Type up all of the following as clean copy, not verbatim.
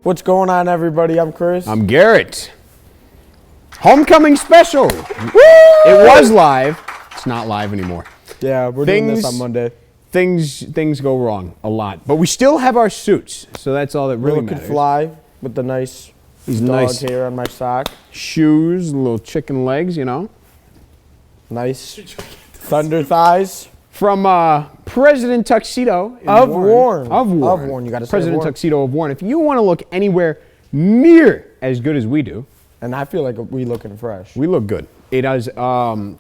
What's going on, everybody? I'm Chris. I'm Garrett. Homecoming special. Woo! It was live. It's not live anymore. Yeah, we're doing this on Monday. Things go wrong a lot, but we still have our suits, so that's all that really matters. Could fly with the nice dog hair on my sock. Shoes, little chicken legs, you know. Nice thunder thighs. From President Tuxedo of Warren. You got to say President Tuxedo of Warren. If you want to look anywhere near as good as we do, and I feel like we looking fresh. We look good. It has 12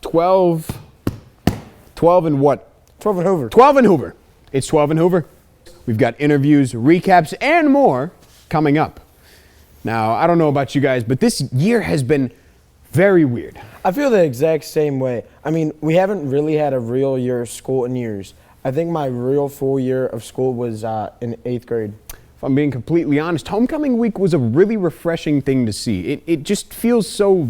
and what? 12 and Hoover. 12 and Hoover. It's 12 and Hoover. We've got interviews, recaps, and more coming up. Now, I don't know about you guys, but this year has been very weird. I feel the exact same way. I mean, we haven't really had a real year of school in years. I think my real full year of school was in 8th grade. If I'm being completely honest, homecoming week was a really refreshing thing to see. It just feels so,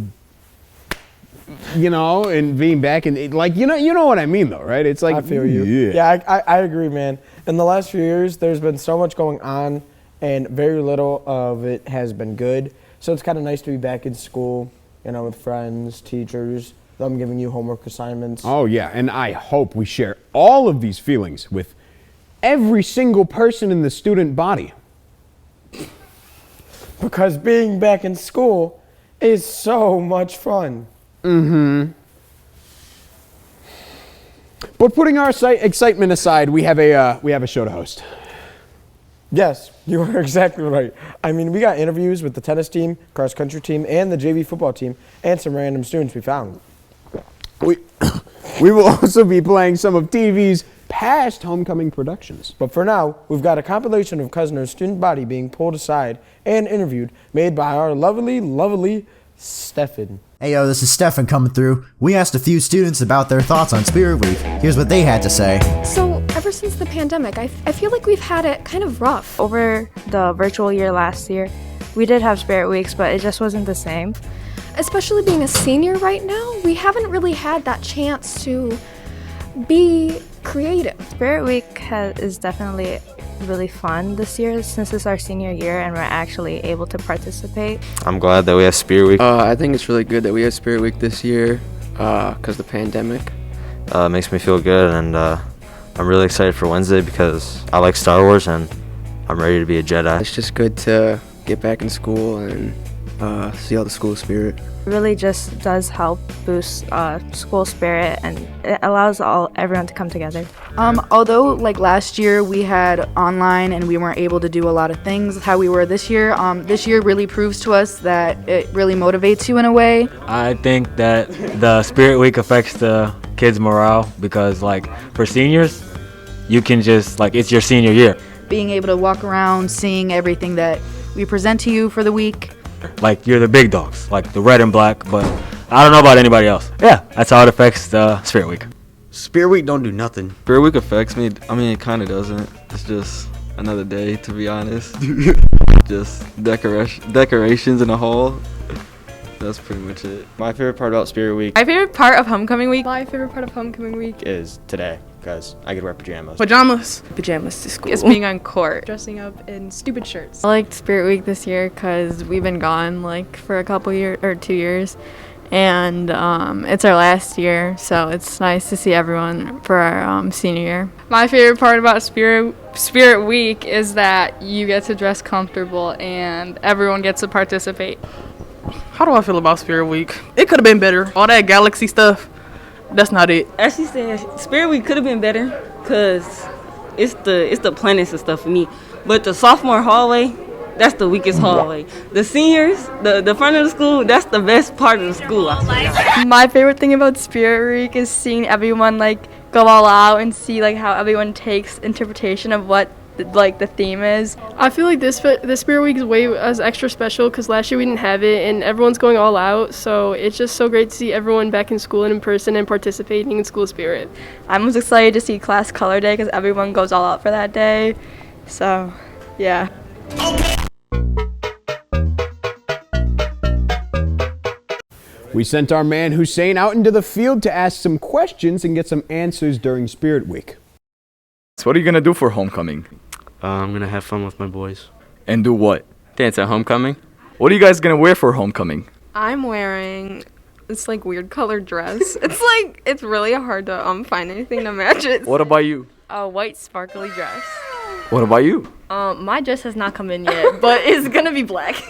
you know, and being back in, like, you know what I mean though, right? It's like, I feel you. Yeah, I agree, man. In the last few years, there's been so much going on and very little of it has been good. So it's kind of nice to be back in school, you know, with friends, teachers, them giving you homework assignments. Oh yeah, and I hope we share all of these feelings with every single person in the student body. Because being back in school is so much fun. Mm-hmm. But putting our excitement aside, we have a show to host. Yes, you are exactly right. I mean, we got interviews with the tennis team, cross country team, and the JV football team, and some random students we found. We will also be playing some of TV's past homecoming productions. But for now, we've got a compilation of Cousino's student body being pulled aside and interviewed, made by our lovely Stefan. Hey yo, this is Stefan coming through. We asked a few students about their thoughts on Spirit Week. Here's what they had to say. So, ever since the pandemic, I feel like we've had it kind of rough. Over the virtual year last year, we did have Spirit Weeks, but it just wasn't the same. Especially being a senior right now, we haven't really had that chance to be creative. Spirit Week is definitely really fun this year since it's our senior year and we're actually able to participate. I'm glad that we have Spirit Week. I think it's really good that we have Spirit Week this year because of the pandemic. It makes me feel good, and I'm really excited for Wednesday because I like Star Wars and I'm ready to be a Jedi. It's just good to get back in school and see all the school spirit. It really just does help boost school spirit, and it allows everyone to come together. Although like last year we had online and we weren't able to do a lot of things how we were this year really proves to us that it really motivates you in a way. I think that the Spirit Week affects the kids' morale because, like, for seniors, you can just, like, it's your senior year. Being able to walk around, seeing everything that we present to you for the week. Like, you're the big dogs, like the red and black, but I don't know about anybody else. Yeah, that's how it affects the Spirit Week. Spirit Week don't do nothing. Spirit Week affects me. I mean, it kind of doesn't. It's just another day, to be honest. Just decorations in the hall. That's pretty much it. My favorite part about Spirit Week. My favorite part of homecoming week. My favorite part of homecoming week is today, because I get to wear pajamas. Pajamas to school. It's being on court. Dressing up in stupid shirts. I liked Spirit Week this year because we've been gone like for a couple years or 2 years. And it's our last year, so it's nice to see everyone for our senior year. My favorite part about Spirit Week is that you get to dress comfortable and everyone gets to participate. How do I feel about Spirit Week? It could have been better. All that galaxy stuff, that's not it. Actually, saying Spirit Week could have been better because it's the planets and stuff for me. But the sophomore hallway, that's the weakest hallway. The seniors, the front of the school, that's the best part of the school. My favorite thing about Spirit Week is seeing everyone like go all out and see like how everyone takes interpretation of what the theme is. I feel like this Spirit Week is way extra special because last year we didn't have it and everyone's going all out, so it's just so great to see everyone back in school and in person and participating in school spirit. I'm most excited to see class color day because everyone goes all out for that day, so yeah. We sent our man Hussein out into the field to ask some questions and get some answers during Spirit Week. So what are you going to do for homecoming? I'm going to have fun with my boys. And do what? Dance at homecoming. What are you guys gonna wear for homecoming? I'm wearing this like weird colored dress. It's really hard to find anything to match it. What about you? A white sparkly dress. What about you? My dress has not come in yet, but it's gonna be black.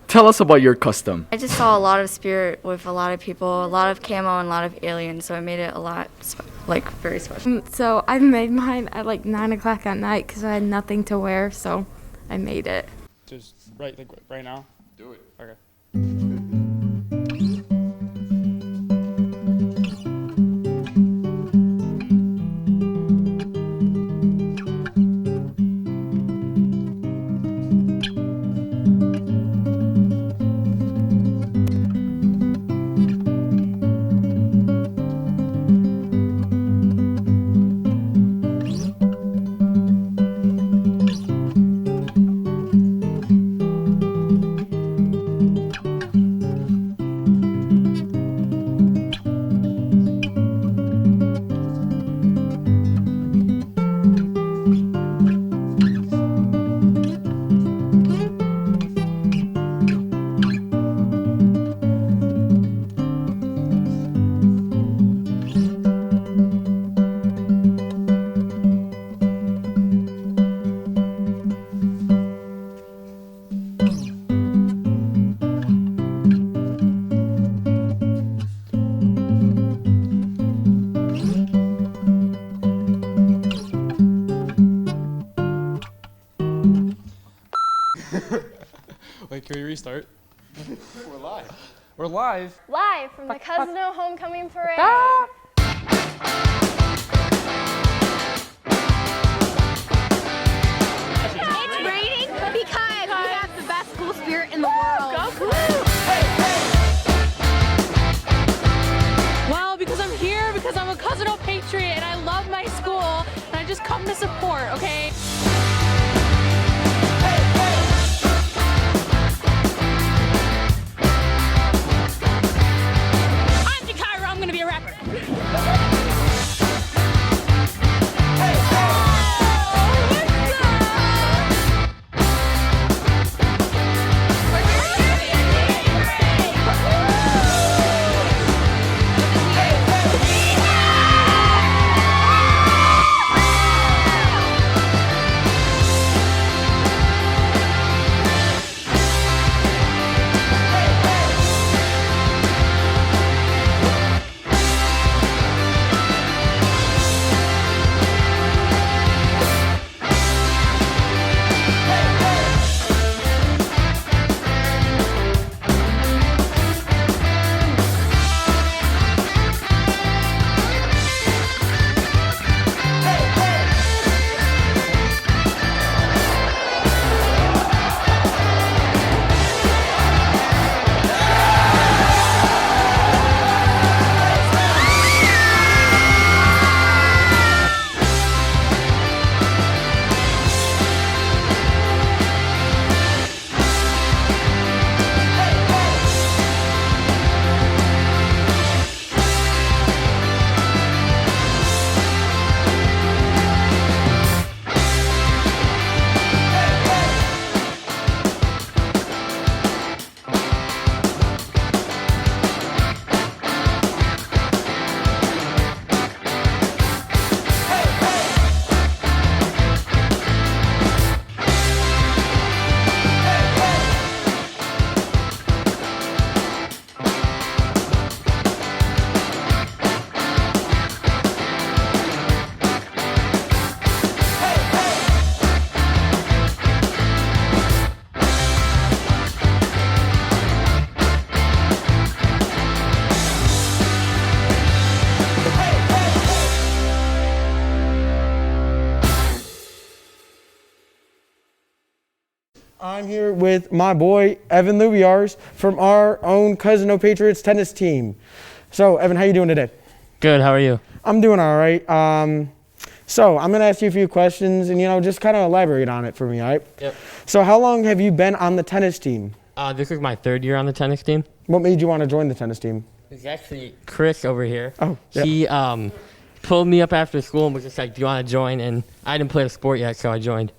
Tell us about your custom. I just saw a lot of spirit with a lot of people, a lot of camo and a lot of aliens, so I made it a lot, very special. So I made mine at like 9 o'clock at night because I had nothing to wear, so I made it. Just right now? Do it. Okay. Wait, can we restart? We're live. We're live. Live from the Cousino Homecoming Parade. It's raining because we have the best school spirit in the world. Go Well, because I'm here, because I'm a Cousino Patriot, and I love my school, and I just come to support, okay? I'm Jakira, I'm gonna be a rapper. I'm here with my boy, Evan Lubiars, from our own Cousino Patriots tennis team. So, Evan, how you doing today? Good, how are you? I'm doing all right. So, I'm going to ask you a few questions and, just kind of elaborate on it for me, all right? Yep. So, how long have you been on the tennis team? This is my 3rd year on the tennis team. What made you want to join the tennis team? It's actually Chris over here. Oh, yeah. He pulled me up after school and was just like, do you want to join? And I didn't play the sport yet, so I joined.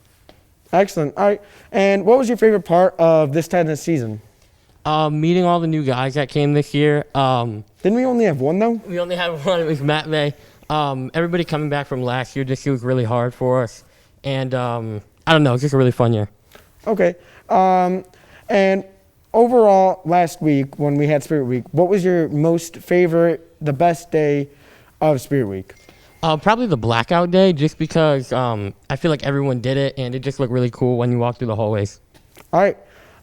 Excellent. All right. And what was your favorite part of this tennis season? Meeting all the new guys that came this year. Didn't we only have one, though? We only had one. It was Matt May. Everybody coming back from last year this year was really hard for us. And I don't know, it's just a really fun year. Okay. And overall, last week when we had Spirit Week, what was your most favorite, the best day of Spirit Week? Probably the blackout day, just because I feel like everyone did it, and it just looked really cool when you walk through the hallways. All right.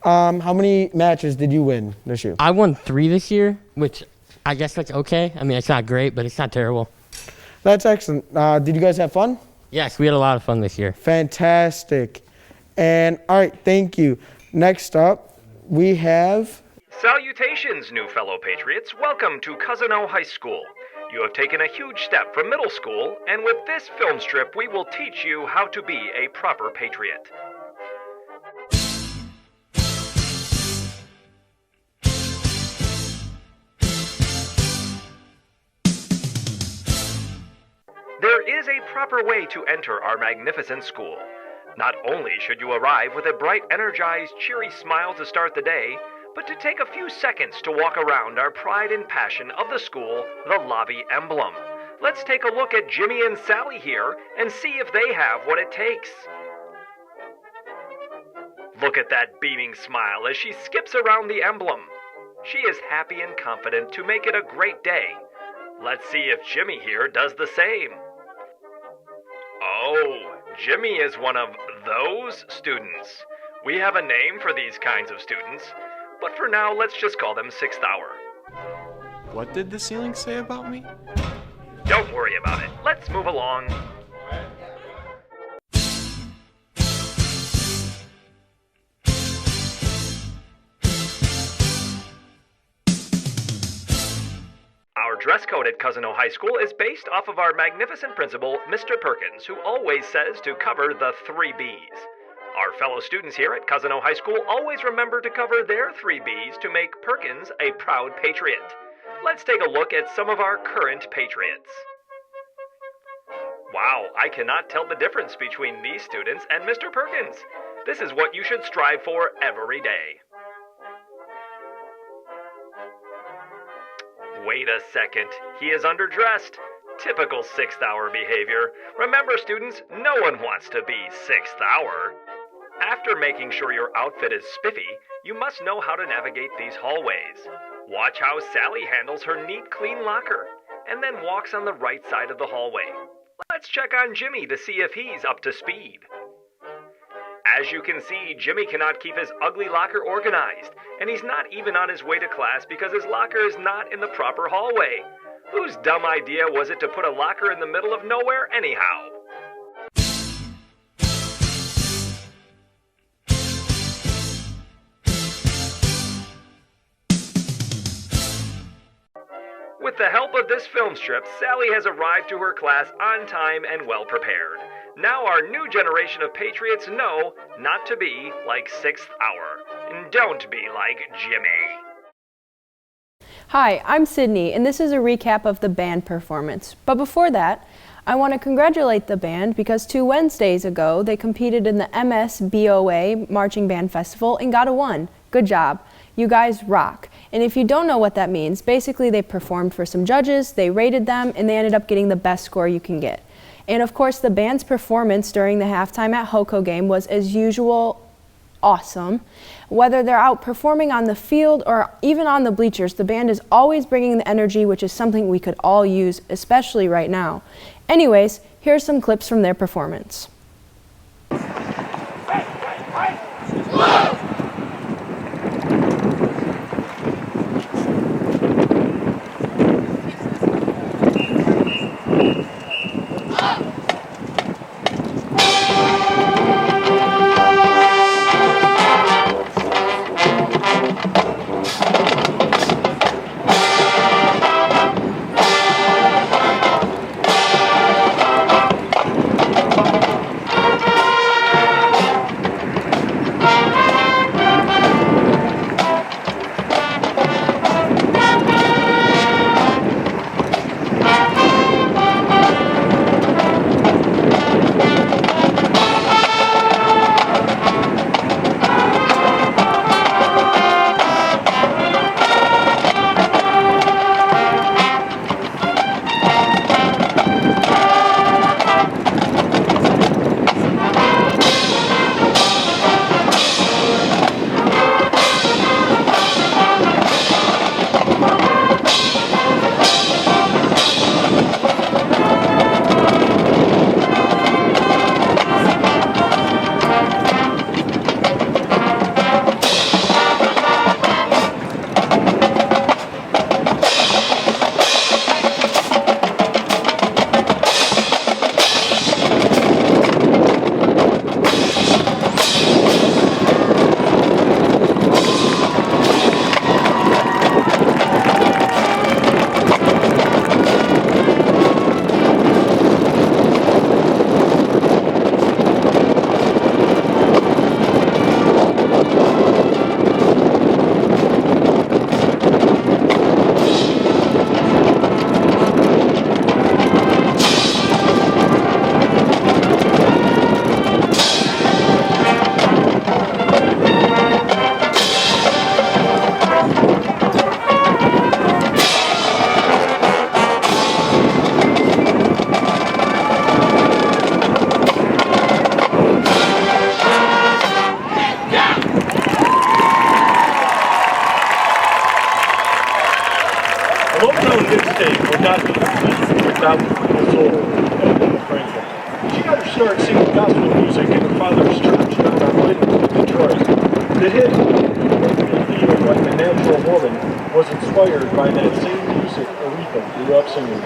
How many matches did you win this year? I won 3 this year, which I guess that's okay. I mean, it's not great, but it's not terrible. That's excellent. Did you guys have fun? Yes, we had a lot of fun this year. Fantastic. And all right, thank you. Next up, we have... Salutations, new fellow Patriots. Welcome to Cousino High School. You have taken a huge step from middle school, and with this film strip, we will teach you how to be a proper Patriot. There is a proper way to enter our magnificent school. Not only should you arrive with a bright, energized, cheery smile to start the day, but to take a few seconds to walk around our pride and passion of the school, the lobby emblem. Let's take a look at Jimmy and Sally here and see if they have what it takes. Look at that beaming smile as she skips around the emblem. She is happy and confident to make it a great day. Let's see if Jimmy here does the same. Oh, Jimmy is one of those students. We have a name for these kinds of students, but for now, let's just call them 6th hour. What did the ceiling say about me? Don't worry about it. Let's move along. Our dress code at Cousino High School is based off of our magnificent principal, Mr. Perkins, who always says to cover the 3 B's. Our fellow students here at Cousino High School always remember to cover their 3 B's to make Perkins a proud patriot. Let's take a look at some of our current patriots. Wow, I cannot tell the difference between these students and Mr. Perkins. This is what you should strive for every day. Wait a second, he is underdressed. Typical 6th hour behavior. Remember, students, no one wants to be 6th hour. After making sure your outfit is spiffy, you must know how to navigate these hallways. Watch how Sally handles her neat, clean locker, and then walks on the right side of the hallway. Let's check on Jimmy to see if he's up to speed. As you can see, Jimmy cannot keep his ugly locker organized, and he's not even on his way to class because his locker is not in the proper hallway. Whose dumb idea was it to put a locker in the middle of nowhere anyhow? With the help of this film strip, Sally has arrived to her class on time and well prepared. Now our new generation of patriots know not to be like 6th hour. And don't be like Jimmy. Hi, I'm Sydney, and this is a recap of the band performance. But before that, I want to congratulate the band because 2 Wednesdays ago, they competed in the MSBOA Marching Band Festival and got a 1. Good job. You guys rock. And if you don't know what that means, basically they performed for some judges, they rated them, and they ended up getting the best score you can get. And of course, the band's performance during the halftime at Hoko game was, as usual, awesome. Whether they're out performing on the field or even on the bleachers, the band is always bringing the energy, which is something we could all use, especially right now. Anyways, here's some clips from their performance. Motown mixtape would not be complete without the soul of Franklin. She got her start singing gospel music in her father's church down on Lincoln, Detroit. The hit, "Feeling Like a Natural Woman," was inspired by that same music Aretha grew up singing.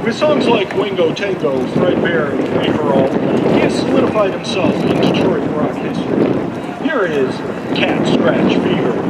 With songs like Wingo Tango, Threadbare, and Free for All, solidified himself in Detroit rock history. Here is Cat Scratch Fever.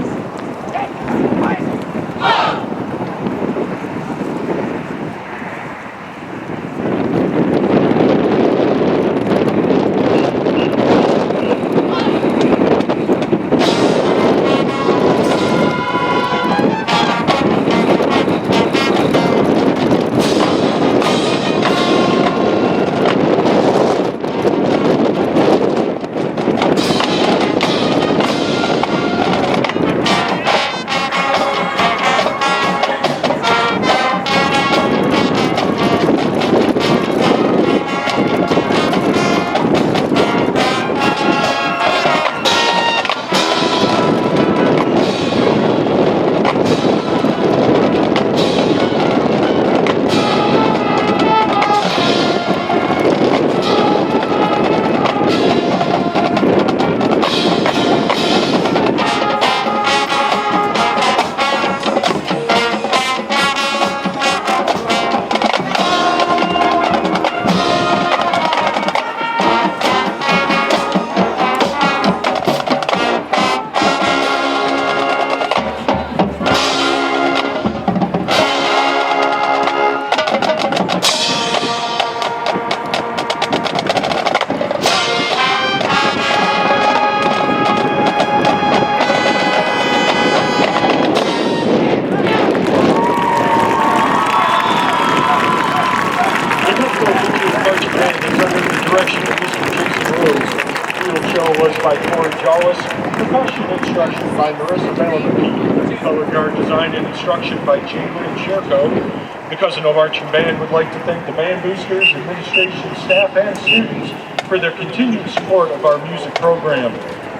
The Cousino Marching Band would like to thank the band boosters, administration, staff, and students for their continued support of our music program.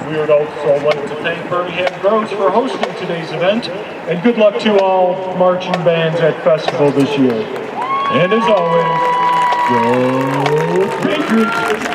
We would also like to thank Birmingham Groves for hosting today's event, and good luck to all marching bands at Festival this year. And as always, go Patriots!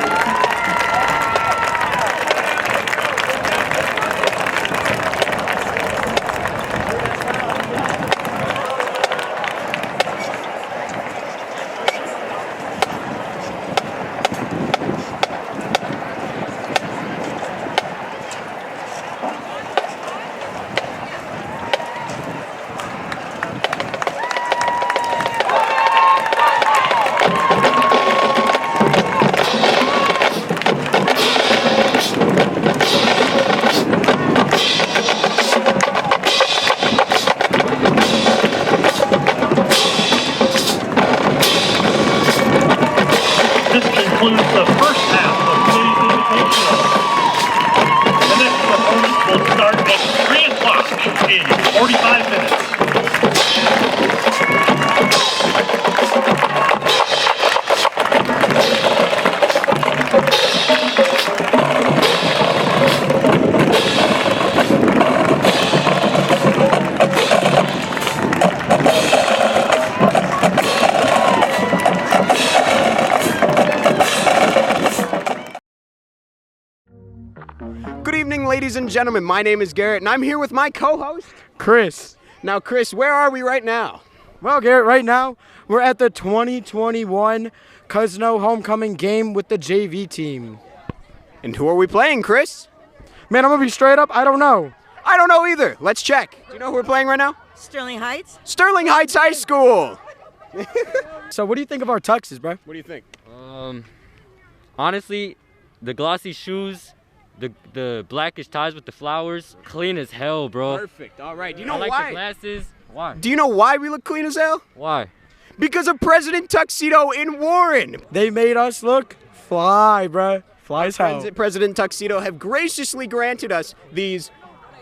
Ladies and gentlemen, my name is Garrett, and I'm here with my co-host, Chris. Now, Chris, where are we right now? Well, Garrett, right now, we're at the 2021 Cousino homecoming game with the JV team. And who are we playing, Chris? Man, I'm going to be straight up, I don't know. I don't know either. Let's check. Do you know who we're playing right now? Sterling Heights. Sterling Heights High School. So what do you think of our tuxes, bro? What do you think? Honestly, the glossy shoes, the blackish ties with the flowers, clean as hell, bro. Perfect. All right. Do you know I like why? the glasses. Why? Do you know why we look clean as hell? Why? Because of President Tuxedo in Warren. They made us look fly, bro. Fly as hell. Friends at President Tuxedo have graciously granted us these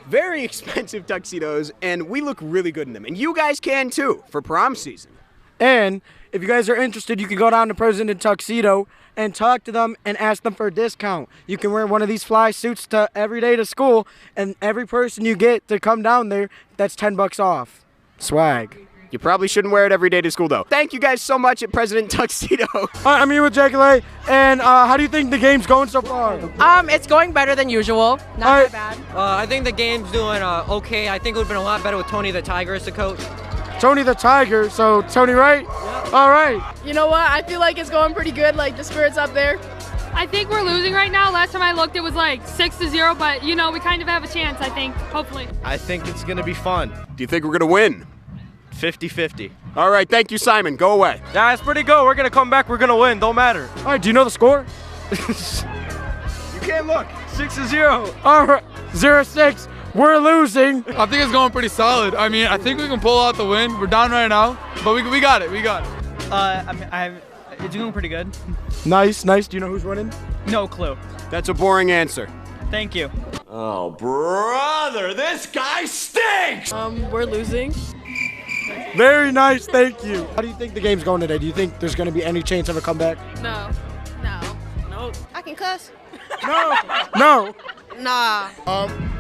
very expensive tuxedos, and we look really good in them. And you guys can too for prom season. And if you guys are interested, you can go down to President Tuxedo and talk to them and ask them for a discount. You can wear one of these fly suits to every day to school, and every person you get to come down there, that's $10 off. Swag. You probably shouldn't wear it every day to school, though. Thank you guys so much at President Tuxedo. I'm here with Jackie Lay, and how do you think the game's going so far? It's going better than usual. Not that bad. I think the game's doing okay. I think it would have been a lot better with Tony the Tiger as the coach. Tony the Tiger, so Tony, right? Yep. All right. You know what? I feel like it's going pretty good, like the spirit's up there. I think we're losing right now. Last time I looked, it was like 6-0, but you know, we kind of have a chance, I think, hopefully. I think it's going to be fun. Do you think we're going to win? 50-50. All right, thank you, Simon. Go away. Yeah, it's pretty good. We're going to come back. We're going to win. Don't matter. All right, do you know the score? You can't look. 6-0. All right, 0-6. We're losing. I think it's going pretty solid. I mean, I think we can pull out the win. We're down right now, but we got it. We got it. It's going pretty good. Nice. Do you know who's winning? No clue. That's a boring answer. Thank you. Oh, brother, this guy stinks! We're losing. Very nice, thank you. How do you think the game's going today? Do you think there's going to be any chance of a comeback? No. I can cuss. No. Nah.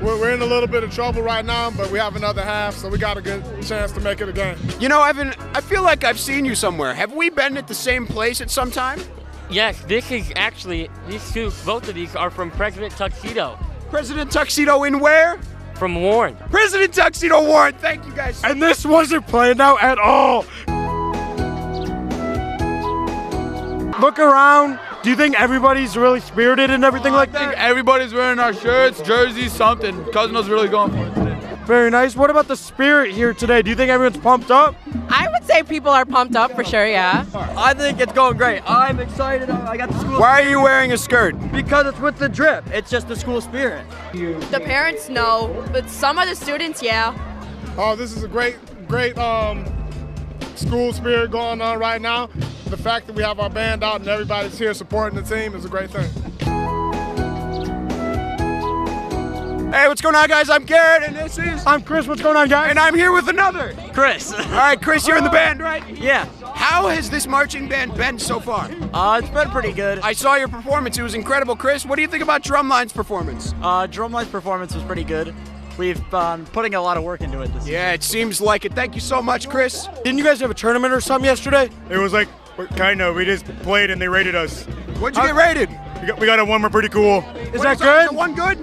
We're in a little bit of trouble right now, but we have another half, so we got a good chance to make it a game. You know, Evan, I feel like I've seen you somewhere. Have we been at the same place at some time? Yes, this is actually, both of these are from President Tuxedo. President Tuxedo in where? From Warren. President Tuxedo Warren, thank you guys. And this wasn't planned out at all. Look around. Do you think everybody's really spirited and everything like that? I think everybody's wearing our shirts, jerseys, something. Cousino's really going for it today. Very nice. What about the spirit here today? Do you think everyone's pumped up? I would say people are pumped up for sure, yeah. I think it's going great. I'm excited. I got the school. Why are you wearing a skirt? Because it's with the drip. It's just the school spirit. The parents know, but some of the students, yeah. Oh, this is a great school spirit going on right now. The fact that we have our band out and everybody's here supporting the team is a great thing. Hey, what's going on, guys? I'm Garrett, and I'm Chris. What's going on, guys? And I'm here with another. Chris. All right, Chris, you're in the band, right? Yeah. How has this marching band been so far? It's been pretty good. I saw your performance. It was incredible, Chris. What do you think about Drumline's performance? Drumline's performance was pretty good. We've been putting a lot of work into it this year. Yeah, it seems like it. Thank you so much, Chris. Didn't you guys have a tournament or something yesterday? It was like, kind of. We just played and they rated us. What'd you get rated? We got a one. We're pretty cool. Is that good? Is one good?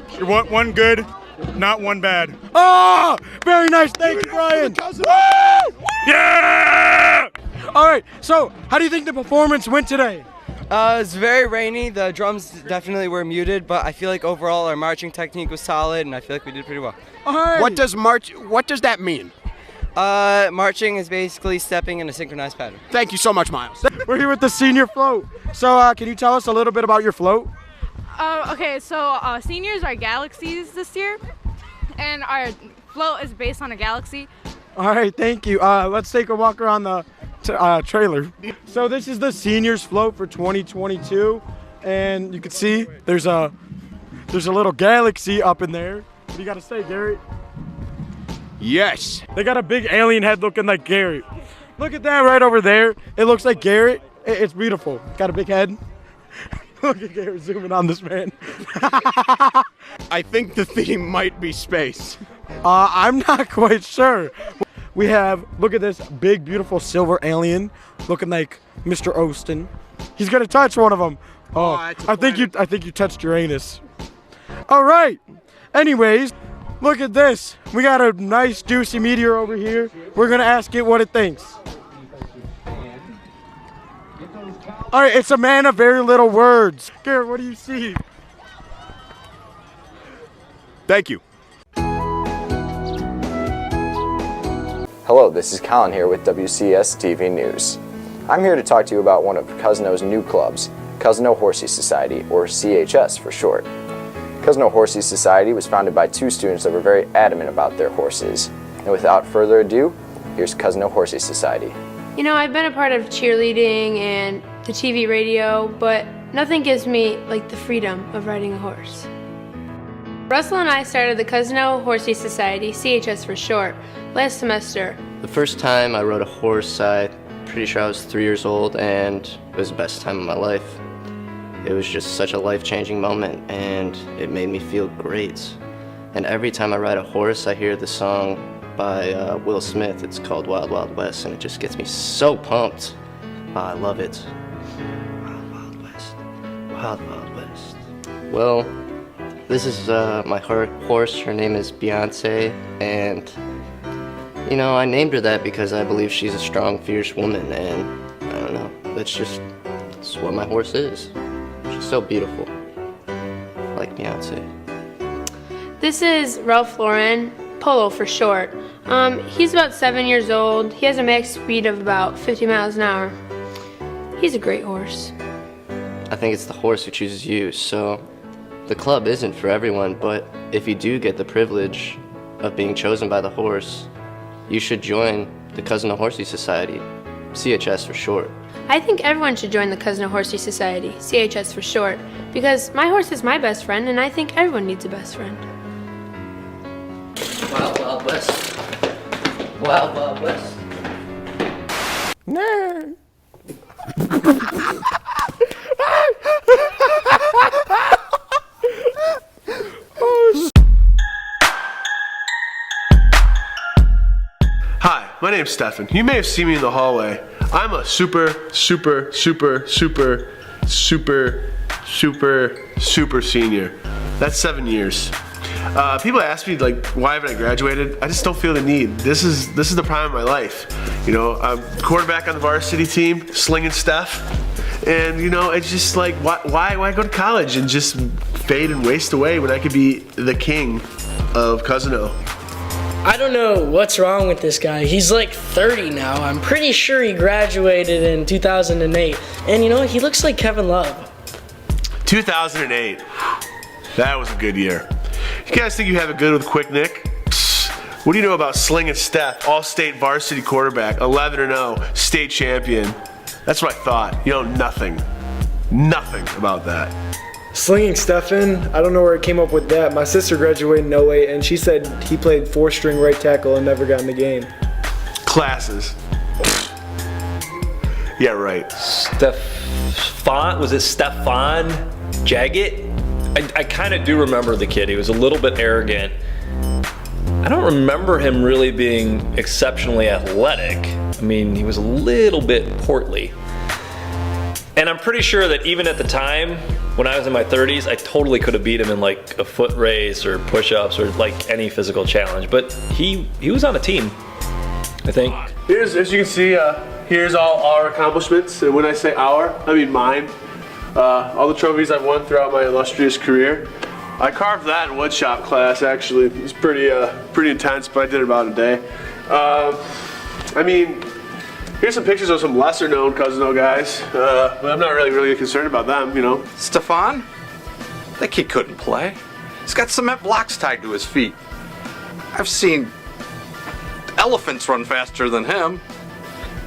One good, not one bad. Oh, very nice. Thank you, Brian. Yeah! All right, so how do you think the performance went today? It's very rainy. The drums definitely were muted, but I feel like overall our marching technique was solid, and I feel like we did pretty well. All right. What does that mean? Marching is basically stepping in a synchronized pattern. Thank you so much, Miles. We're here with the senior float. So can you tell us a little bit about your float? Okay, so seniors are galaxies this year, and our float is based on a galaxy. All right, thank you. Let's take a walk around the trailer. So this is the seniors float for 2022, and you can see there's a little galaxy up in there. What do you got to say, Garrett? Yes. They got a big alien head looking like Garrett. Look at that right over there. It looks like Garrett. It's beautiful. Got a big head. Look at Garrett zooming on this man. I think the theme might be space. I'm not quite sure. We have, look at this big, beautiful silver alien looking like Mr. Austin. He's gonna touch one of them. Oh, I think you touched Uranus. All right. Anyways, look at this. We got a nice, juicy meteor over here. We're gonna ask it what it thinks. All right, it's a man of very little words. Garrett, what do you see? Thank you. Hello, this is Colin here with WCS-TV News. I'm here to talk to you about one of Cousino's new clubs, Cousino Horsey Society, or CHS for short. Cousino Horsey Society was founded by two students that were very adamant about their horses. And without further ado, here's Cousino Horsey Society. You know, I've been a part of cheerleading and the TV radio, but nothing gives me like the freedom of riding a horse. Russell and I started the Cousino Horsey Society, CHS for short, last semester. The first time I rode a horse, I'm pretty sure I was 3 years old, and it was the best time of my life. It was just such a life-changing moment, and it made me feel great. And every time I ride a horse, I hear the song by Will Smith. It's called Wild Wild West, and it just gets me so pumped. I love it. Wild Wild West. Wild Wild West. Well, this is my horse. Her name is Beyonce, and you know, I named her that because I believe she's a strong, fierce woman, and I don't know, that's what my horse is. Just so beautiful. Like Beyonce. This is Ralph Lauren, Polo for short. He's about 7 years old. He has a max speed of about 50 miles an hour. He's a great horse. I think it's the horse who chooses you, so the club isn't for everyone, but if you do get the privilege of being chosen by the horse, you should join the Cousino Horsey Society, CHS for short. I think everyone should join the Cousino Horsey Society, CHS for short, because my horse is my best friend, and I think everyone needs a best friend. Wild, Wild West. Wild, Wild West. Nerd. Hi, my name's Stefan. You may have seen me in the hallway. I'm a super senior. That's 7 years. People ask me like, why haven't I graduated? I just don't feel the need. This is the prime of my life. You know, I'm quarterback on the varsity team, slinging Steph, and you know, it's just like, why go to college and just fade and waste away when I could be the king of Cousino? I don't know what's wrong with this guy. He's like 30 now. I'm pretty sure he graduated in 2008. And you know, he looks like Kevin Love. 2008. That was a good year. You guys think you have it good with Quick Nick? What do you know about slinging Steph, all-state varsity quarterback, 11-0, state champion? That's what I thought. You know nothing. Nothing about that. Slinging Stefan, I don't know where I came up with that. My sister graduated in 08 and she said he played 4-string right tackle and never got in the game. Classes. Yeah, right. Stefan, was it Stefan Jaggett? I kind of do remember the kid. He was a little bit arrogant. I don't remember him really being exceptionally athletic. I mean, he was a little bit portly. And I'm pretty sure that even at the time, when I was in my 30s, I totally could have beat him in like a foot race or push-ups or like any physical challenge. But he was on a team, I think. Here's, as you can see, here's all our accomplishments. And when I say our, I mean mine. All the trophies I've won throughout my illustrious career. I carved that in woodshop class, actually. It was pretty intense, but I did it about a day. I mean, here's some pictures of some lesser known Cousino guys, but I'm not really concerned about them, you know. Stefan? That kid couldn't play. He's got cement blocks tied to his feet. I've seen elephants run faster than him.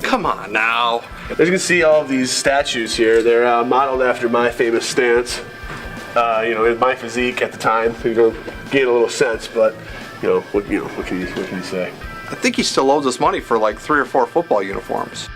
Come on now. As you can see, all of these statues here, they're modeled after my famous stance. You know, in my physique at the time, to gain a little sense, but what can you say? I think he still owes us money for like 3 or 4 football uniforms.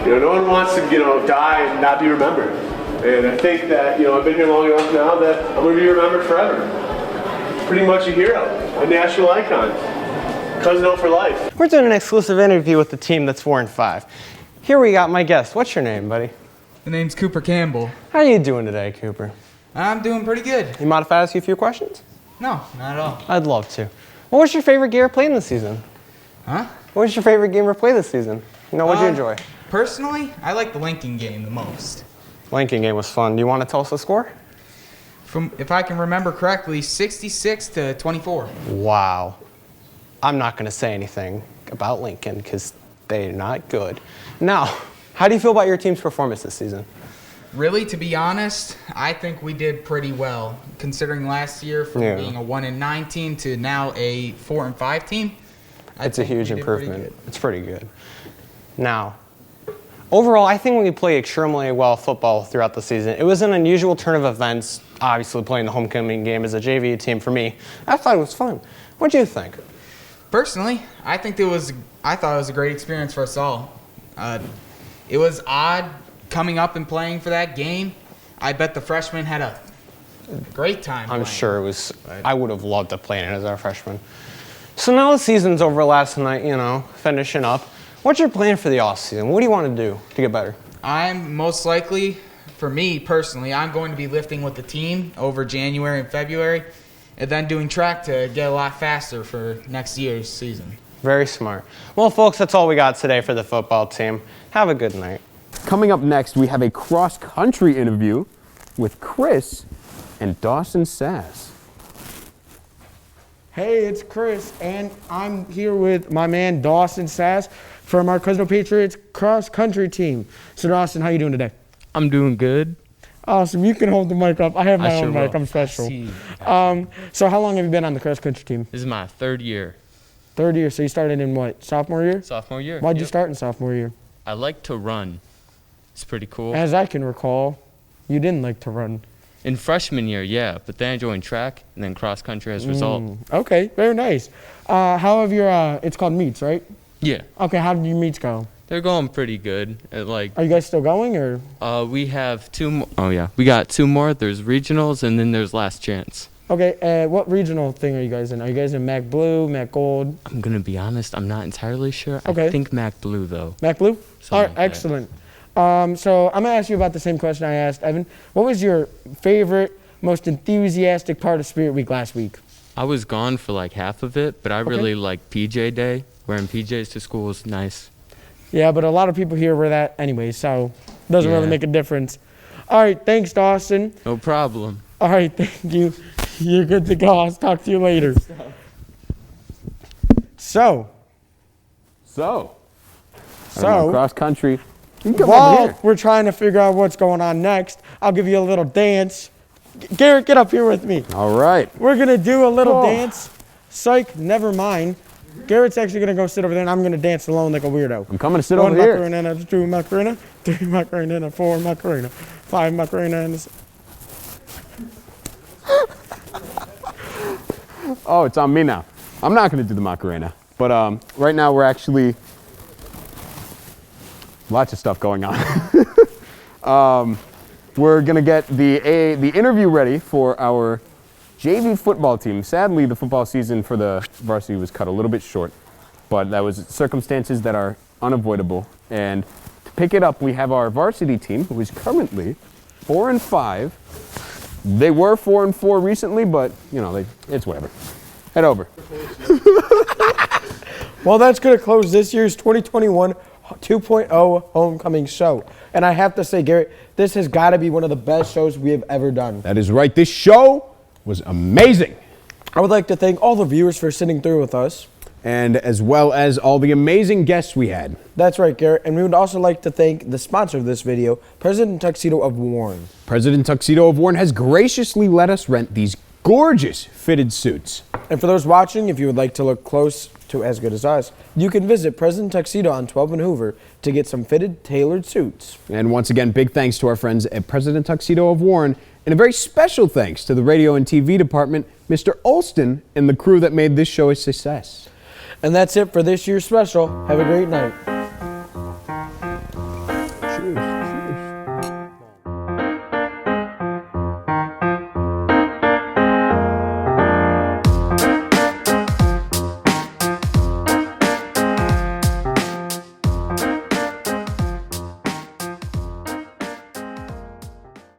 You know, no one wants to, die and not be remembered. And I think that, I've been here long enough now that I'm going to be remembered forever. Pretty much a hero, a national icon. Cousino for life. We're doing an exclusive interview with the team that's 4-5. Here we got my guest. What's your name, buddy? The name's Cooper Campbell. How are you doing today, Cooper? I'm doing pretty good. You mind if I ask you a few questions? No, not at all. I'd love to. What was your favorite game playing this season? Huh? What was your favorite game or play this season? What'd you enjoy? Personally, I like the Lincoln game the most. Lincoln game was fun. Do you want to tell us the score? If I can remember correctly, 66-24. Wow. I'm not going to say anything about Lincoln because they're not good. Now, how do you feel about your team's performance this season? Really, to be honest, I think we did pretty well, considering last year from being a 1-9 team to now a 4-5 team. It's a huge improvement. It's pretty good. Now, overall, I think we played extremely well football throughout the season. It was an unusual turn of events, obviously playing the homecoming game as a JV team for me. I thought it was fun. What do you think? Personally, I thought it was a great experience for us all. It was odd coming up and playing for that game. I bet the freshmen had a great time I'm sure it was. I would have loved to play in it as our freshman. So now the season's over last night, finishing up. What's your plan for the off season? What do you want to do to get better? I'm most likely, for me personally, I'm going to be lifting with the team over January and February, and then doing track to get a lot faster for next year's season. Very smart. Well, folks, that's all we got today for the football team. Have a good night. Coming up next, we have a cross-country interview with Chris and Dawson Sass. Hey, it's Chris, and I'm here with my man Dawson Sass from our Cousino Patriots cross-country team. So Dawson, how you doing today? I'm doing good. Awesome. You can hold the mic up. I have my I own sure mic. will. I'm special. See. So how long have you been on the cross-country team? This is my 3rd year. 3rd year. So you started in what, sophomore year? Sophomore year. Why'd you start in sophomore year? I like to run. It's pretty cool. As I can recall, you didn't like to run. In freshman year, yeah, but then I joined track and then cross country as a result. Okay, very nice. How have your, it's called meets, right? Yeah, Okay, how did your meets go? they're going pretty good. Like, Are you guys still going, or? we have 2 more. Oh yeah, we got 2 more. There's regionals and then there's last chance. Okay, what regional thing are you guys in? Are you guys in Mac Blue, Mac Gold? I'm gonna be honest, I'm not entirely sure. Okay. I think Mac Blue though. Mac Blue? Something All right, like that. excellent. So I'm gonna ask you about the same question I asked Evan. What was your favorite, most enthusiastic part of Spirit Week last week? I was gone for like half of it, but I really like PJ Day. Wearing PJs to school was nice. Yeah, but a lot of people here wear that anyway, so it doesn't really Yeah. make a difference. All right, thanks, Dawson. No problem. All right, thank you. You're good to go. I'll talk to you later. So, cross country. You can come over while here. we're trying to figure out what's going on next, I'll give you a little dance. Garrett, get up here with me. All right. We're going to do a little Oh. dance. Psych, never mind. Garrett's actually going to go sit over there, and I'm going to dance alone like a weirdo. I'm coming to sit 1 over here. Macarena, 2 Macarena, 3 Macarena, 4 Macarena, 5 Macarena, and Oh, it's on me now. I'm not going to do the Macarena. But right now we're actually lots of stuff going on. We're going to get the interview ready for our JV football team. Sadly, the football season for the varsity was cut a little bit short, but that was circumstances that are unavoidable. And to pick it up, we have our varsity team, who is currently 4-5. They were 4-4 recently, but you know, it's whatever. Head over. well, that's going to close this year's 2021 2.0 homecoming show. And I have to say, Garrett, this has got to be one of the best shows we have ever done. That is right. This show was amazing. I would like to thank all the viewers for sitting through with us. And as well as all the amazing guests we had. That's right, Garrett. And we would also like to thank the sponsor of this video, President Tuxedo of Warren. President Tuxedo of Warren has graciously let us rent these gorgeous fitted suits. And for those watching, if you would like to look close to as good as us, you can visit President Tuxedo on 12th and Hoover to get some fitted, tailored suits. And once again, big thanks to our friends at President Tuxedo of Warren, and a very special thanks to the radio and TV department, Mr. Olston, and the crew that made this show a success. And that's it for this year's special. Have a great night.